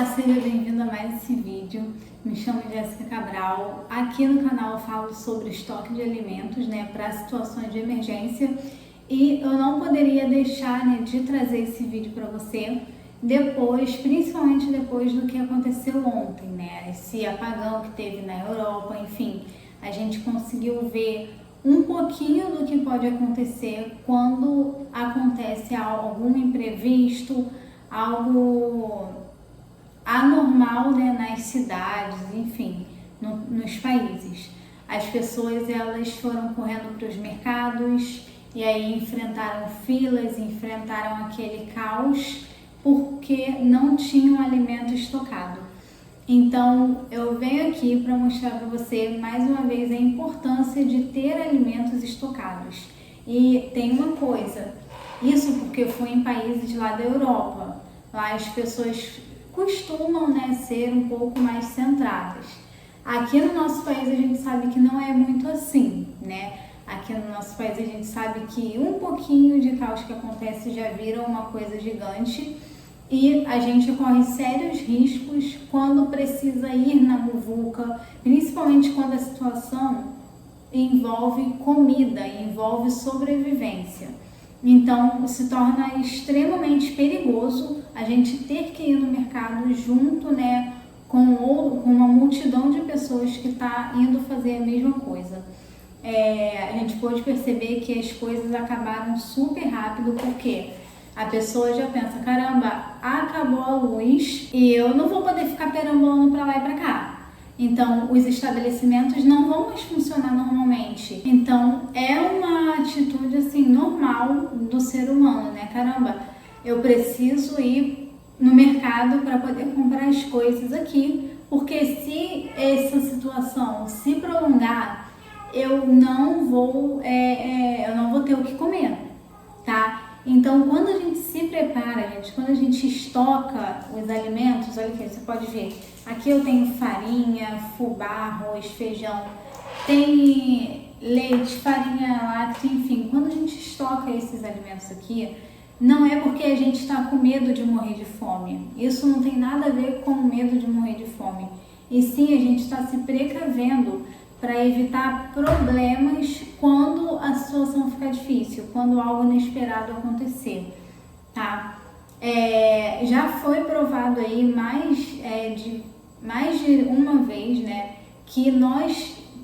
Olá, seja bem-vindo a mais esse vídeo. Me chamo Jéssica Cabral. Aqui no canal eu falo sobre estoque de alimentos, para situações de emergência. E eu não poderia deixar, de trazer esse vídeo para você depois, principalmente depois do que aconteceu ontem, Esse apagão que teve na Europa, enfim, a gente conseguiu ver um pouquinho do que pode acontecer quando acontece algum imprevisto, algo anormal, nas cidades, enfim, nos países. As pessoas elas foram correndo para os mercados e aí enfrentaram filas, enfrentaram aquele caos porque não tinham alimento estocado. Então eu venho aqui para mostrar para você mais uma vez a importância de ter alimentos estocados. E tem uma coisa, isso porque foi em países lá da Europa. Lá as pessoas costumam, ser um pouco mais centradas. Aqui no nosso país a gente sabe que não é muito assim, Aqui no nosso país a gente sabe que um pouquinho de caos que acontece já vira uma coisa gigante e a gente corre sérios riscos quando precisa ir na muvuca, principalmente quando a situação envolve comida, envolve sobrevivência. Então, se torna extremamente perigoso a gente ter que ir no mercado junto, com uma multidão de pessoas que está indo fazer a mesma coisa. A gente pôde perceber que as coisas acabaram super rápido, porque a pessoa já pensa, caramba, acabou a luz e eu não vou poder ficar perambulando para lá e para cá. Então, os estabelecimentos não vão mais funcionar normalmente. Então, é uma atitude, assim, normal do ser humano, Caramba, eu preciso ir no mercado para poder comprar as coisas aqui, porque se essa situação se prolongar, eu não vou ter o que comer, tá? Então, quando a gente se prepara, quando a gente estoca os alimentos, olha aqui, você pode ver, aqui eu tenho farinha, fubá, arroz, feijão, tem leite, farinha láctea, enfim, quando a gente estoca esses alimentos aqui, não é porque a gente está com medo de morrer de fome, isso não tem nada a ver com medo de morrer de fome, e sim a gente está se precavendo para evitar problemas quando a situação ficar difícil, quando algo inesperado acontecer, tá? Já foi provado aí mais de uma vez, que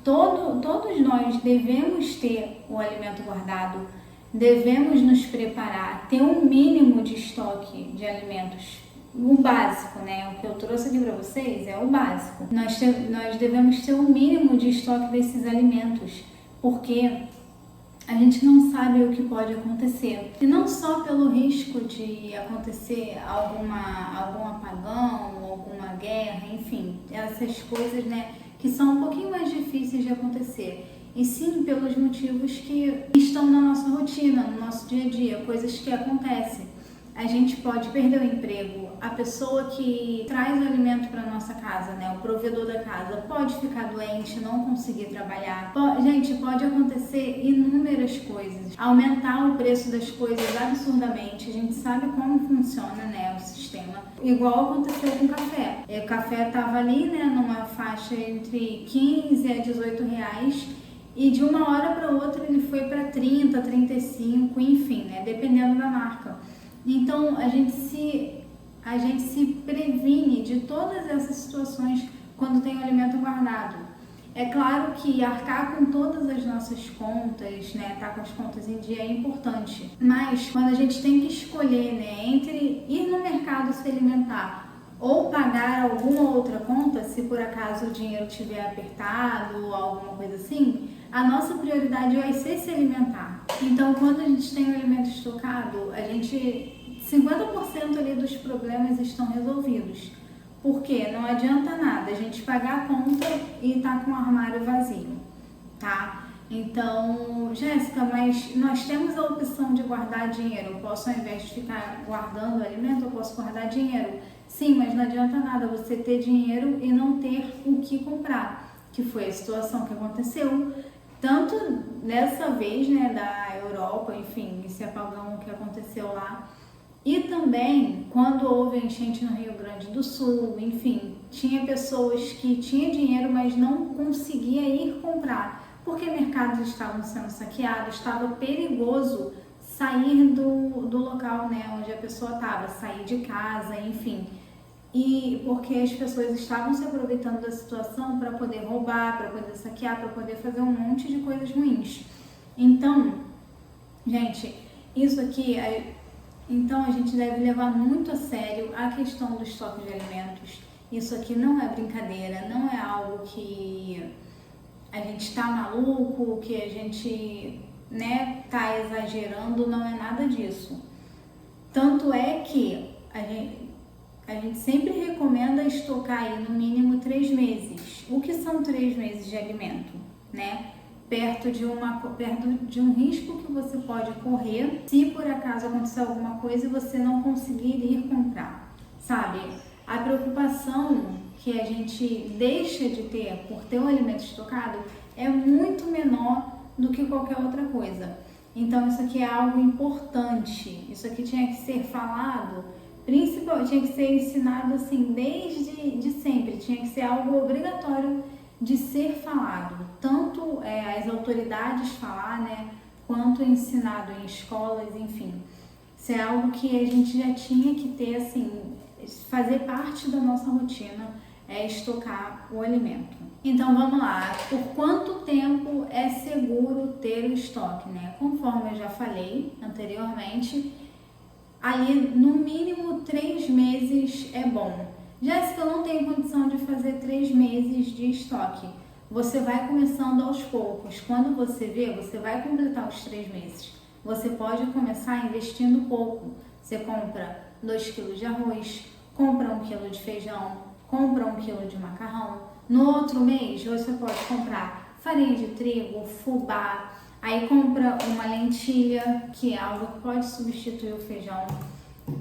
todos nós devemos ter o alimento guardado, devemos nos preparar, ter um mínimo de estoque de alimentos. O básico, o que eu trouxe aqui para vocês é o básico. Nós devemos ter um mínimo de estoque desses alimentos, porque a gente não sabe o que pode acontecer. E não só pelo risco de acontecer algum apagão, alguma guerra, enfim, essas coisas, que são um pouquinho mais difíceis de acontecer. E sim pelos motivos que estão na nossa rotina, no nosso dia a dia, coisas que acontecem. A gente pode perder o emprego, a pessoa que traz o alimento para nossa casa, o provedor da casa, pode ficar doente, não conseguir trabalhar. Pode acontecer inúmeras coisas. Aumentar o preço das coisas absurdamente. A gente sabe como funciona, o sistema. Igual aconteceu com o café. O café estava ali, numa faixa entre 15 a 18 reais. E de uma hora para outra ele foi para 30, 35, enfim, dependendo da marca. Então, a gente se previne de todas essas situações quando tem o alimento guardado. É claro que arcar com todas as nossas contas, tá com as contas em dia é importante. Mas quando a gente tem que escolher, entre ir no mercado se alimentar ou pagar alguma outra conta, se por acaso o dinheiro estiver apertado ou alguma coisa assim, a nossa prioridade vai ser se alimentar. Então, quando a gente tem o alimento estocado, 50% ali dos problemas estão resolvidos. Porque não adianta nada a gente pagar a conta e estar com o armário vazio, tá? Então, Jéssica, mas nós temos a opção de guardar dinheiro. Eu posso, ao invés de ficar guardando alimento, eu posso guardar dinheiro. Sim, mas não adianta nada você ter dinheiro e não ter o que comprar, que foi a situação que aconteceu. Tanto dessa vez, da Europa, enfim, esse apagão que aconteceu lá, E também, quando houve a enchente no Rio Grande do Sul, enfim, tinha pessoas que tinham dinheiro, mas não conseguia ir comprar, porque mercados estavam sendo saqueados, estava perigoso sair do local, né, onde a pessoa estava, sair de casa, enfim. E porque as pessoas estavam se aproveitando da situação para poder roubar, para poder saquear, para poder fazer um monte de coisas ruins. Então, gente, isso aqui então a gente deve levar muito a sério a questão do estoque de alimentos. Isso aqui não é brincadeira, não é algo que a gente está maluco, que a gente, né, tá exagerando, não é nada disso. Tanto é que a gente sempre recomenda estocar aí no mínimo 3 meses. O que são 3 meses de alimento, né? Perto de um risco que você pode correr se por acaso acontecer alguma coisa e você não conseguir ir comprar, sabe? A preocupação que a gente deixa de ter por ter o alimento estocado é muito menor do que qualquer outra coisa. Então isso aqui é algo importante, isso aqui tinha que ser falado, principalmente tinha que ser ensinado assim desde sempre, tinha que ser algo obrigatório de ser falado, tanto as autoridades falar, né, quanto ensinado em escolas, enfim. Isso é algo que a gente já tinha que ter, assim, fazer parte da nossa rotina, é estocar o alimento. Então vamos lá, por quanto tempo é seguro ter o estoque, né? Conforme eu já falei anteriormente, aí no mínimo 3 meses é bom. Jéssica, eu não tenho condição de fazer 3 meses de estoque. Você vai começando aos poucos. Quando você vê, você vai completar os 3 meses. Você pode começar investindo pouco. Você compra 2 kg de arroz, compra 1 kg de feijão, compra 1 kg de macarrão. No outro mês, você pode comprar farinha de trigo, fubá, aí compra uma lentilha, que é algo que pode substituir o feijão.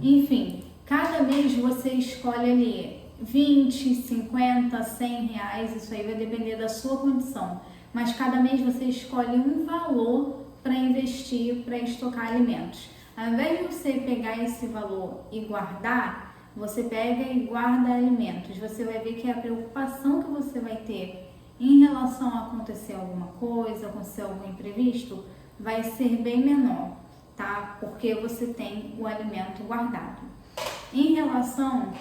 Enfim, cada mês você escolhe ali 20, 50, 100 reais, isso aí vai depender da sua condição. Mas cada mês você escolhe um valor para investir, para estocar alimentos. Ao invés de você pegar esse valor e guardar, você pega e guarda alimentos. Você vai ver que a preocupação que você vai ter em relação a acontecer alguma coisa, acontecer algum imprevisto, vai ser bem menor, tá? Porque você tem o alimento guardado. Em relação,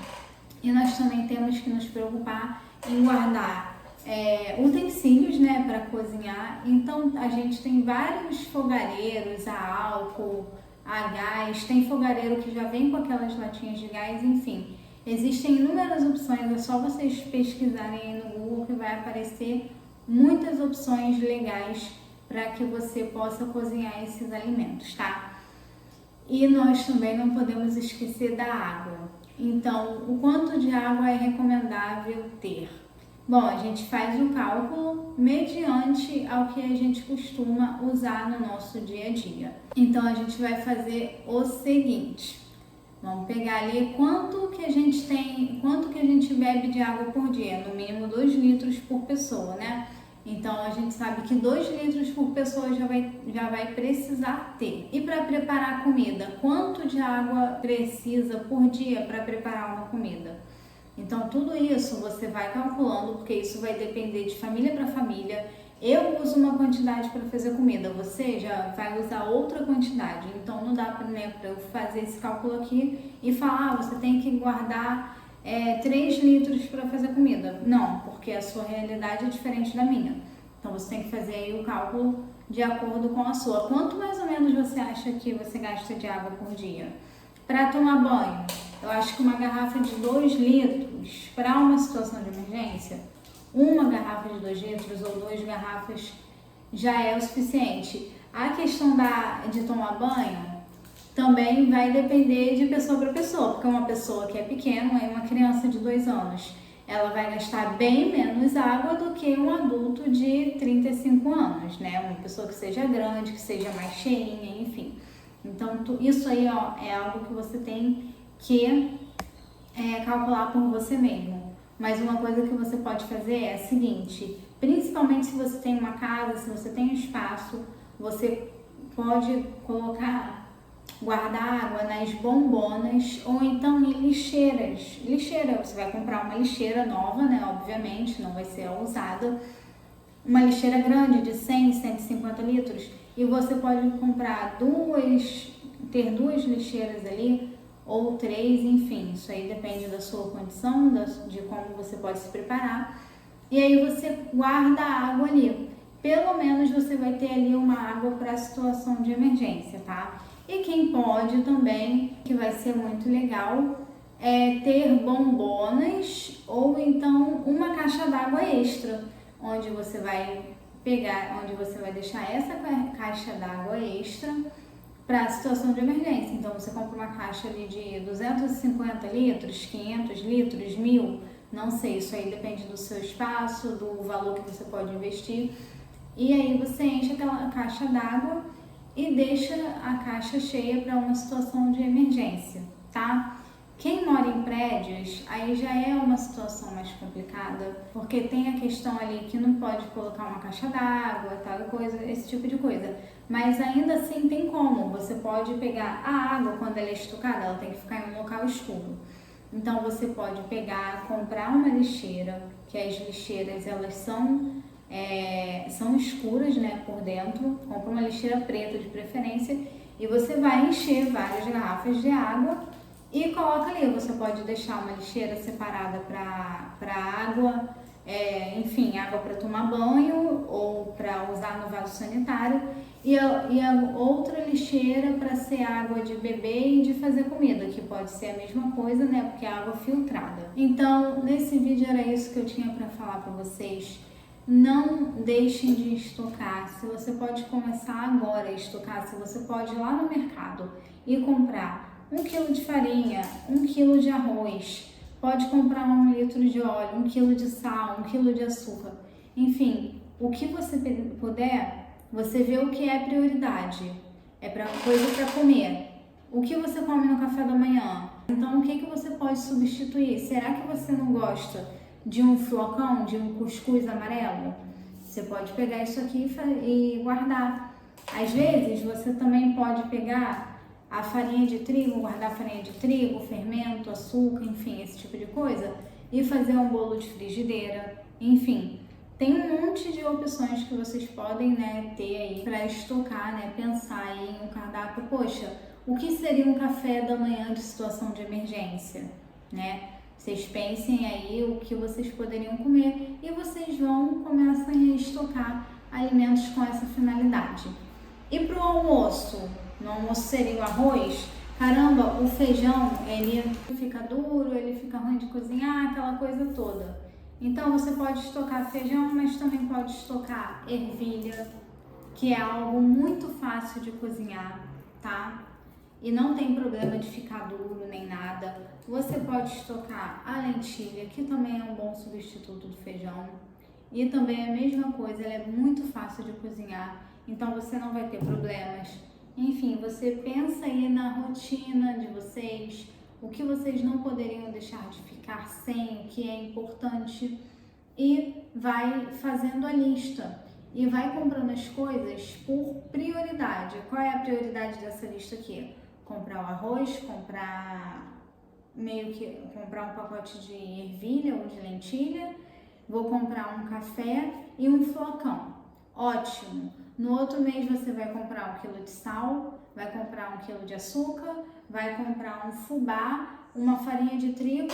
e nós também temos que nos preocupar em guardar utensílios, né, para cozinhar. Então a gente tem vários fogareiros a álcool, a gás, tem fogareiro que já vem com aquelas latinhas de gás, enfim. Existem inúmeras opções, é só vocês pesquisarem aí no Google que vai aparecer muitas opções legais para que você possa cozinhar esses alimentos, tá? E nós também não podemos esquecer da água. Então, o quanto de água é recomendável ter? Bom, a gente faz o cálculo mediante ao que a gente costuma usar no nosso dia a dia. Então, a gente vai fazer o seguinte. Vamos pegar ali quanto que a gente bebe de água por dia, no mínimo 2 litros por pessoa, né? Então a gente sabe que 2 litros por pessoa já vai precisar ter. E para preparar a comida, quanto de água precisa por dia para preparar uma comida? Então tudo isso você vai calculando, porque isso vai depender de família para família. Eu uso uma quantidade para fazer comida, você já vai usar outra quantidade. Então não dá para eu fazer esse cálculo aqui e falar, você tem que guardar 3 litros para fazer comida. Não, porque a sua realidade é diferente da minha. Então você tem que fazer aí o cálculo de acordo com a sua. Quanto mais ou menos você acha que você gasta de água por dia? Para tomar banho, eu acho que uma garrafa de 2 litros para uma situação de emergência, uma garrafa de 2 litros ou 2 garrafas já é o suficiente. A questão de tomar banho também vai depender de pessoa para pessoa, porque uma pessoa que é pequena, uma criança de 2 anos, ela vai gastar bem menos água do que um adulto de 35 anos, né? Uma pessoa que seja grande, que seja mais cheinha, enfim. Então, isso aí é algo que você tem que calcular por você mesmo. Mas uma coisa que você pode fazer é a seguinte, principalmente se você tem uma casa, se você tem um espaço, você pode colocar guardar água nas bombonas ou então em lixeiras. Lixeira, você vai comprar uma lixeira nova, né? Obviamente, não vai ser a usada. Uma lixeira grande de 100, 150 litros. E você pode comprar ter duas lixeiras ali, ou três, enfim. Isso aí depende da sua condição, de como você pode se preparar. E aí você guarda a água ali. Pelo menos você vai ter ali uma água para a situação de emergência, tá? E quem pode também, que vai ser muito legal, é ter bombonas ou então uma caixa d'água extra, onde você vai deixar essa caixa d'água extra para a situação de emergência. Então você compra uma caixa ali de 250 litros, 500 litros, 1000, não sei, isso aí depende do seu espaço, do valor que você pode investir. E aí você enche aquela caixa d'água e deixa a caixa cheia para uma situação de emergência, tá? Quem mora em prédios, aí já é uma situação mais complicada, porque tem a questão ali que não pode colocar uma caixa d'água, tal coisa, esse tipo de coisa. Mas ainda assim tem como, você pode pegar a água quando ela é estocada, ela tem que ficar em um local escuro. Então você pode comprar uma lixeira, que as lixeiras elas são escuras, né, por dentro. Compra uma lixeira preta de preferência e você vai encher várias garrafas de água e coloca ali. Você pode deixar uma lixeira separada para água, enfim, água para tomar banho ou para usar no vaso sanitário, e a outra lixeira para ser água de beber e de fazer comida, que pode ser a mesma coisa, né, porque é água filtrada. Então, nesse vídeo era isso que eu tinha para falar para vocês. Não deixem de estocar. Se você pode começar agora a estocar, se você pode ir lá no mercado e comprar 1 quilo de farinha, 1 quilo de arroz, pode comprar 1 litro de óleo, 1 quilo de sal, 1 quilo de açúcar. Enfim, o que você puder, você vê o que é prioridade. É coisa para comer. O que você come no café da manhã? Então, o que você pode substituir? Será que você não gosta de um flocão, de um cuscuz amarelo? Você pode pegar isso aqui e guardar. Às vezes, você também pode pegar a farinha de trigo, guardar a farinha de trigo, fermento, açúcar, enfim, esse tipo de coisa, e fazer um bolo de frigideira. Enfim, tem um monte de opções que vocês podem, né, ter aí para estocar, né, pensar aí em um cardápio. Poxa, o que seria um café da manhã de situação de emergência, né? Vocês pensem aí o que vocês poderiam comer e vocês começam a estocar alimentos com essa finalidade. E para o almoço? No almoço seria o arroz? Caramba, o feijão, ele fica duro, ele fica ruim de cozinhar, aquela coisa toda. Então você pode estocar feijão, mas também pode estocar ervilha, que é algo muito fácil de cozinhar, tá? E não tem problema de ficar duro nem nada. Você pode estocar a lentilha, que também é um bom substituto do feijão. E também é a mesma coisa, ela é muito fácil de cozinhar, então você não vai ter problemas. Enfim, você pensa aí na rotina de vocês, o que vocês não poderiam deixar de ficar sem, o que é importante, e vai fazendo a lista. E vai comprando as coisas por prioridade. Qual é a prioridade dessa lista aqui? Comprar o arroz, comprar um pacote de ervilha ou de lentilha, vou comprar um café e um flocão. Ótimo! No outro mês você vai comprar 1 quilo de sal, vai comprar 1 quilo de açúcar, vai comprar um fubá, uma farinha de trigo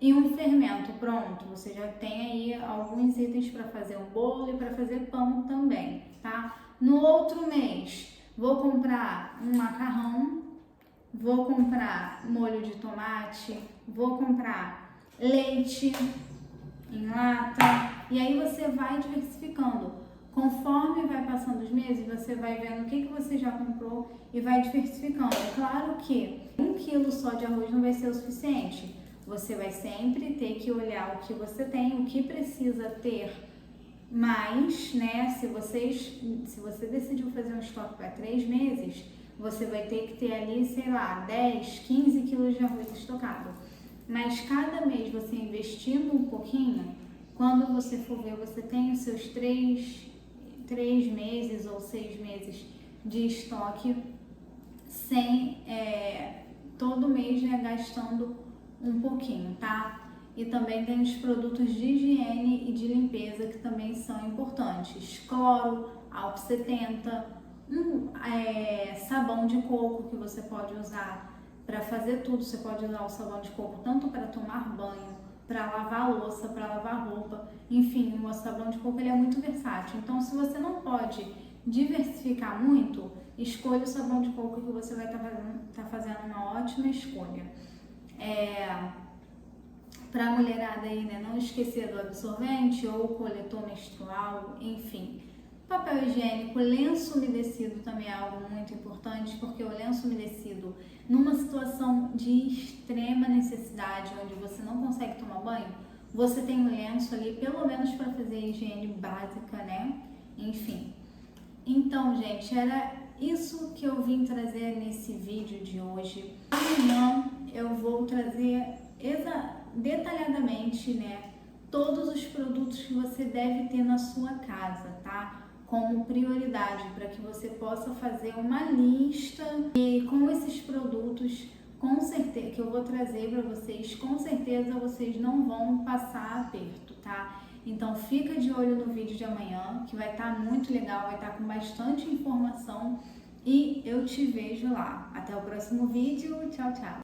e um fermento. Pronto, você já tem aí alguns itens para fazer um bolo e para fazer pão também, tá? No outro mês, vou comprar um macarrão, vou comprar molho de tomate, vou comprar leite em lata, e aí você vai diversificando. Conforme vai passando os meses, você vai vendo o que você já comprou e vai diversificando. É claro que 1 quilo só de arroz não vai ser o suficiente. Você vai sempre ter que olhar o que você tem, o que precisa ter mais, né? Se você decidiu fazer um estoque para 3 meses, você vai ter que ter ali, sei lá, 10, 15 quilos de arroz estocado. Mas cada mês você investindo um pouquinho, quando você for ver, você tem os seus 3 meses ou 6 meses de estoque sem todo mês, né, gastando um pouquinho, tá? E também tem os produtos de higiene e de limpeza que também são importantes. Cloro, álcool 70, sabão de coco que você pode usar para fazer tudo. Você pode usar o sabão de coco tanto para tomar banho, para lavar louça, para lavar roupa. Enfim, o sabão de coco ele é muito versátil. Então, se você não pode diversificar muito, escolha o sabão de coco que você vai estar fazendo uma ótima escolha. Para a mulherada aí, né, não esquecer do absorvente ou coletor menstrual, enfim. Papel higiênico, lenço umedecido também é algo muito importante, porque o lenço umedecido, numa situação de extrema necessidade, onde você não consegue tomar banho, você tem um lenço ali, pelo menos para fazer a higiene básica, né? Enfim. Então, gente, era isso que eu vim trazer nesse vídeo de hoje. Amanhã eu vou trazer detalhadamente, né, todos os produtos que você deve ter na sua casa, tá? Como prioridade, para que você possa fazer uma lista e com esses produtos, com certeza, que eu vou trazer para vocês, com certeza vocês não vão passar aperto, tá? Então fica de olho no vídeo de amanhã, que vai estar muito legal, vai estar com bastante informação e eu te vejo lá. Até o próximo vídeo, tchau, tchau!